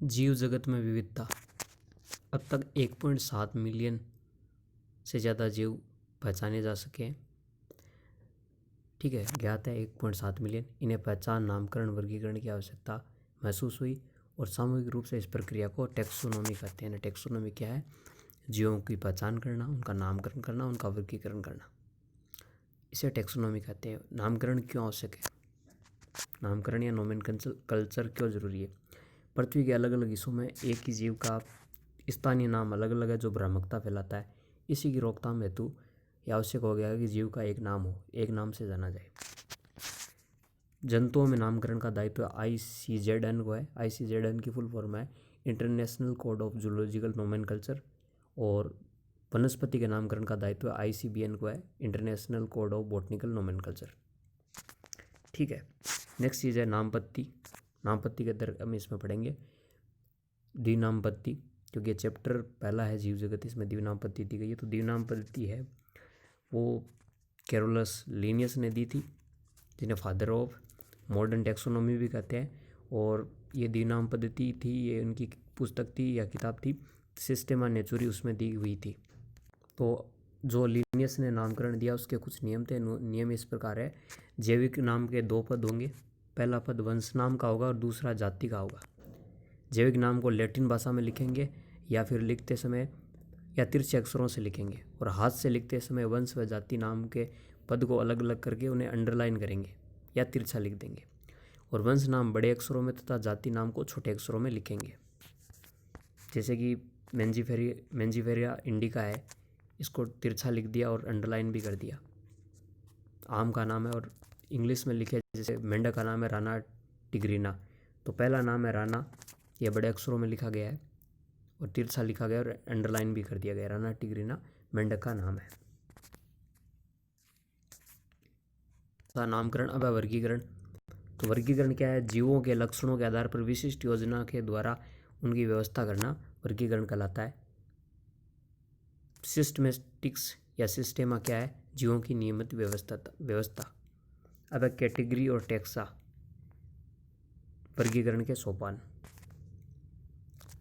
जीव जगत में विविधता। अब तक 1.7 मिलियन से ज़्यादा जीव पहचाने जा सके हैं। ठीक है, ज्ञात है 1.7 मिलियन। इन्हें पहचान, नामकरण, वर्गीकरण की आवश्यकता महसूस हुई और सामूहिक रूप से इस प्रक्रिया को टैक्सोनॉमी कहते हैं। टैक्सोनॉमी क्या है? जीवों की पहचान करना, उनका नामकरण करना, उनका वर्गीकरण करना, इसे टैक्सोनॉमी कहते हैं। नामकरण क्यों आवश्यक है? नामकरण या नोमेनक्लेचर क्यों जरूरी है? पृथ्वी के अलग अलग हिस्सों में एक ही जीव का स्थानीय नाम अलग अलग है, जो भ्रामकता फैलाता है। इसी की रोकथाम हेतु यह आवश्यक हो गया है कि जीव का एक नाम हो, एक नाम से जाना जाए। जंतुओं में नामकरण का दायित्व ICZN को है। ICZN की फुल फॉर्म है international code of zoological nomenclature. और वनस्पति के नामकरण का दायित्व ICBN को है, international code of botanical nomenclature. ठीक है, नेक्स्ट चीज़ है नामपत्ति। नामपत्ति के अंदर हम इसमें पढ़ेंगे द्विनामपत्ति, क्योंकि ये चैप्टर पहला है जीव जगत, इसमें द्विनामपत्ति दी गई है। तो द्विनामपत्ति है वो कैरोलस लिनियस ने दी थी, जिन्हें फादर ऑफ मॉडर्न टैक्सोनॉमी भी कहते हैं। और ये द्विनाम पद्धति थी, ये उनकी पुस्तक थी या किताब थी, सिस्टेमा नेचुरी, उसमें दी हुई थी। तो जो लिनियस ने नामकरण दिया उसके कुछ नियम थे। नियम इस प्रकार है: जैविक नाम के 2 पद होंगे। पहला पद वंश नाम का होगा और दूसरा जाति का होगा। जैविक नाम को लैटिन भाषा में लिखेंगे या फिर लिखते समय या तिरछे अक्षरों से लिखेंगे, और हाथ से लिखते समय वंश व जाति नाम के पद को अलग अलग करके उन्हें अंडरलाइन करेंगे या तिरछा लिख देंगे। और वंश नाम बड़े अक्षरों में तथा जाति नाम को छोटे अक्षरों में लिखेंगे। जैसे कि मेंजीफेरिया इंडिका है, इसको तिरछा लिख दिया और अंडरलाइन भी कर दिया। आम का नाम है और इंग्लिश में लिखे, जैसे मेंढक का नाम है राना टिग्रीना, तो पहला नाम है राना, यह बड़े अक्षरों में लिखा गया है और तिरछा लिखा गया और अंडरलाइन भी कर दिया गया। राना टिग्रीना मेंढक का नाम है। नामकरण। अब है वर्गीकरण। तो वर्गीकरण क्या है? जीवों के लक्षणों के आधार पर विशिष्ट योजना के द्वारा उनकी व्यवस्था करना वर्गीकरण कहलाता है। सिस्टमेटिक्स या सिस्टेमा क्या है? जीवों की नियमित व्यवस्था। अब है कैटेगरी और टैक्सा, वर्गीकरण के सोपान।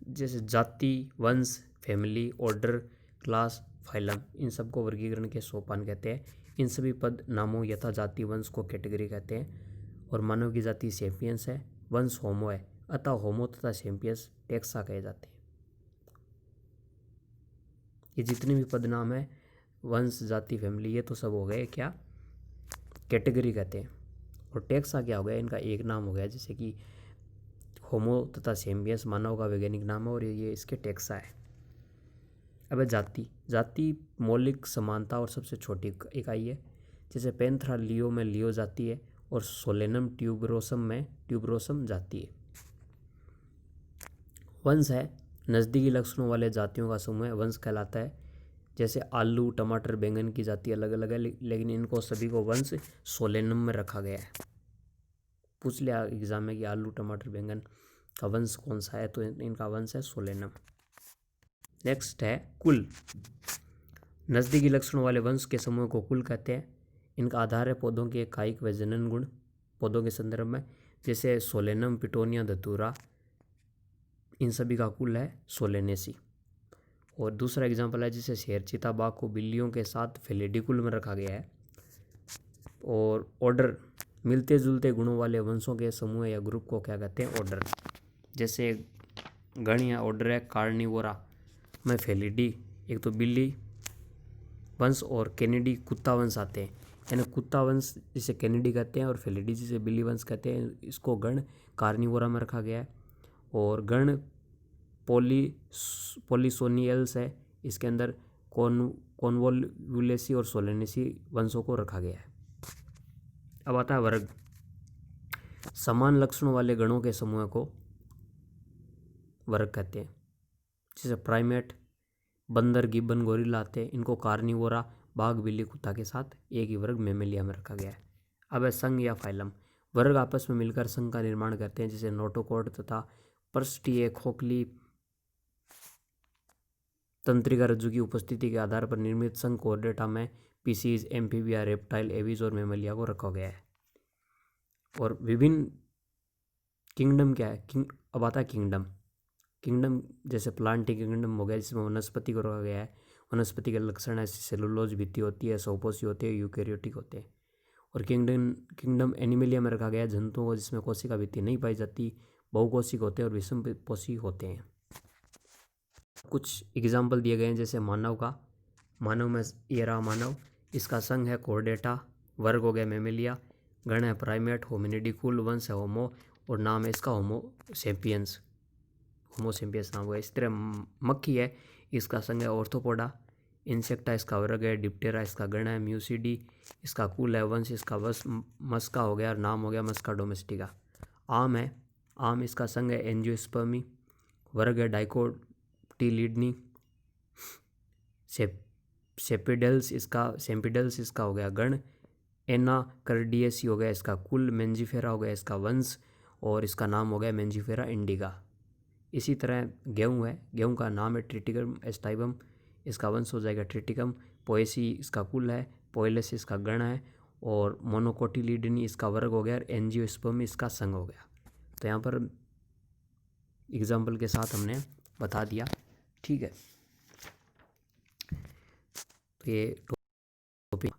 जैसे जाति, वंश, फैमिली, ऑर्डर, क्लास, फाइलम, इन सबको वर्गीकरण के सोपान कहते हैं। इन सभी पद नामों यथा जाति, वंश को कैटेगरी कहते हैं। और मानव की जाति सेपियंस है, वंश होमो है, अतः होमो तथा सेपियंस टैक्सा कहे जाते हैं। ये जितने भी पद नाम है, वंश, जाति, फैमिली, ये तो सब हो गए क्या? कैटेगरी कहते हैं। और टैक्सा क्या हो गया? इनका एक नाम हो गया, जैसे कि होमो तथा सेपियंस मानव का वैज्ञानिक नाम है और ये इसके टैक्सा है। अब है जाति। जाति मौलिक समानता और सबसे छोटी इकाई है। जैसे पैंथरा लियो में लियो जाति है और सोलेनम ट्यूबरोसम में ट्यूबरोसम जाति है। वंश है नज़दीकी लक्षणों वाले जातियों का समूह है, वंश कहलाता है। जैसे आलू, टमाटर, बैंगन की जाति अलग अलग है, लेकिन इनको सभी को वंश सोलेनम में रखा गया है। पूछ लिया एग्जाम में कि आलू, टमाटर, बैंगन का वंश कौन सा है, तो इनका वंश है सोलेनम। नेक्स्ट है कुल। नज़दीकी लक्षणों वाले वंश के समूह को कुल कहते हैं। इनका आधार है पौधों के कायिक व जनन गुण पौधों के संदर्भ में। जैसे सोलेनम, पिटोनिया, धतूरा, इन सभी का कुल है सोलेनेसी। और दूसरा एग्जाम्पल है जैसे शेर, चीता, बाघ को बिल्लियों के साथ फेलिडी कुल में रखा गया है। और ऑर्डर, मिलते जुलते गुणों वाले वंशों के समूह या ग्रुप को क्या कहते हैं? ऑर्डर। जैसे गण या ऑर्डर है कार्निवोरा में फेलिडी, एक तो बिल्ली वंश और कैनिडी कुत्ता वंश आते हैं। यानी कुत्ता वंश जिसे कैनिडी कहते हैं और फेलिडी जिसे बिल्ली वंश कहते हैं, इसको गण कार्निवोरा में रखा गया है। और गण पॉलीसोनियल्स है, इसके अंदर कॉन्वोल्यूलेसी और सोलेनेसी वंशों को रखा गया है। अब आता है वर्ग। समान लक्षणों वाले गणों के समूह को वर्ग कहते हैं। जैसे प्राइमेट, बंदर, गिब्बन, गोरिल्ला आते हैं, इनको कार्निवोरा, बाघ, बिल्ली, कुत्ता के साथ एक ही वर्ग मेमेलिया में रखा गया है। अब है संघ या फाइलम। वर्ग आपस में मिलकर संघ का निर्माण करते हैं। जैसे नोटोकॉर्ड तथा पर्स्टीय खोखली तंत्रिका रज्जु की उपस्थिति के आधार पर निर्मित संघ कोर्डेटा में पीसीज, एम्फीबिया, रेप्टाइल, एविज और मेमेलिया को रखा गया है। और विभिन्न किंगडम क्या है? अब आता है किंगडम। किंगडम जैसे प्लांटिंग किंगडम हो गया जिसमें वनस्पति को रखा गया है। वनस्पति के लक्षण है सेलुलोज भित्ति होती है, सौपोषी होते हैं, यूकेरियोटिक होते हैं। और किंगडम एनिमलिया में रखा गया है जंतुओं को जिसमें कोशिका भित्ति नहीं पाई जाती, बहुकोशिक होते हैं और विषम पोषी होते हैं। कुछ एग्जाम्पल दिए गए हैं जैसे मानव का, मानव में ये रहा मानव, इसका संघ है कोर्डेटा, वर्ग हो गया मेमेलिया, गण है प्राइमेट, होमिनिडी कुल, वंश है होमो और नाम है इसका होमोसेपियंस नाम हुआ। इस तरह मक्खी है, इसका संघ है ऑर्थोपोडा, इंसेक्टा इसका वर्ग है, डिप्टेरा इसका गण है, म्यूसिडी इसका कुल है, वंश इसका मस्का हो गया और नाम हो गया मस्का डोमेस्टिका। आम है, आम इसका संघ है एंजियोस्पर्मी, वर्ग है डाइकोटिलिडनी, सेपिडल्स इसका हो गया गण, एनाकर्डियसी हो गया इसका कुल, मेंजिफेरा हो गया इसका वंश और इसका नाम हो गया मेंजिफेरा इंडिका। इसी तरह गेहूँ है, गेहूँ का नाम है ट्रिटिकम एस्टाइबम, इसका वंश हो जाएगा ट्रिटिकम, पोएसी इसका कुल है, पोएलस इसका गण है और मोनोकोटिलिडनी इसका वर्ग हो गया और एंजियोस्पर्मी इसका संघ हो गया। तो यहाँ पर एग्जाम्पल के साथ हमने बता दिया, ठीक है। तो ये टॉपिक